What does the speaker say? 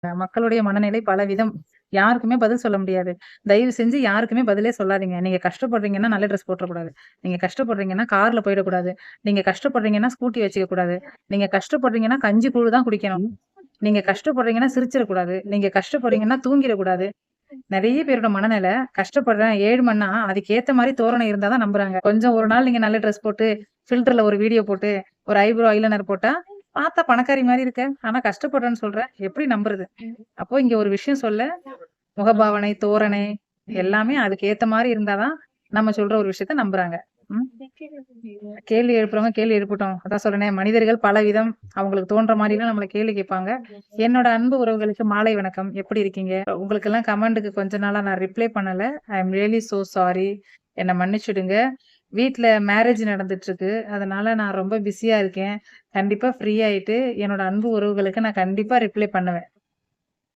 மக்களுடைய மனநிலை பலவிதம். யாருக்குமே பதில் சொல்ல முடியாது. தயவு செஞ்சு யாருக்குமே பதிலே சொல்லாதீங்க. நீங்க கஷ்டப்படுறீங்கன்னா நல்ல ட்ரெஸ் போட்டுறக்கூடாது. நீங்க கஷ்டப்படுறீங்கன்னா கார்ல போயிடக்கூடாது. நீங்க கஷ்டப்படுறீங்கன்னா ஸ்கூட்டி வச்சுக்க கூடாது. நீங்க கஷ்டப்படுறீங்கன்னா கஞ்சி கூழு தான் குடிக்கணும். நீங்க கஷ்டப்படுறீங்கன்னா சிரிச்சிடக்கூடாது. நீங்க கஷ்டப்படுறீங்கன்னா தூங்கிடக்கூடாது. நெறைய பேரோட மனநிலை கஷ்டப்படுறேன், ஏழ்மன்னா அதுக்கேத்த மாரி தோரணை இருந்தா தான் நம்புறாங்க. கொஞ்சம் ஒரு நாள் நீங்க நல்ல ட்ரெஸ் போட்டு, ஃபில்டர்ல ஒரு வீடியோ போட்டு, ஒரு ஐப்ரோ, ஐலைனர் போட்டா, "பாத்தா பணக்காரி மாரி இருக்க. ஆனா கஷ்டப்படுறேன்னு சொல்ற." எப்படி நம்புறது? அப்போ இங்க ஒரு விஷயம் சொல்ல, முகபாவனை, தோரணை எல்லாமே அதுக்கு ஏத்த மாரி இருந்தா தான், நம்ம சொல்ற ஒரு விஷயத்த நம்புறாங்க. ம். கேள்வி எழுப்புறவங்க கேள்வி எழுப்பட்டும். அதான் சொல்றேனே, மனிதர்கள் பலவிதம். அவங்களுக்கு தோன்ற மாரிலாம் நம்மள கேள்வி கேட்பாங்க. என்னோட அன்பு உறவுகளுக்கு மாலை வணக்கம். எப்படி இருக்கீங்க? உங்களுக்கெல்லாம் கமெண்டுக்கு கொஞ்ச நாளா நான் ரிப்ளை பண்ணல. ஐ அம் ரியலி சோ சாரி. என்ன மன்னிச்சுடுங்க. வீட்ல மேரேஜ் நடந்துட்டு இருக்கு. அதனால நான் ரொம்ப பிஸியா இருக்கேன். கண்டிப்பா ஃப்ரீ ஆயிட்டு, என்னோட அன்பு உறவுகளுக்கு நான் கண்டிப்பா ரிப்ளை பண்ணுவேன்.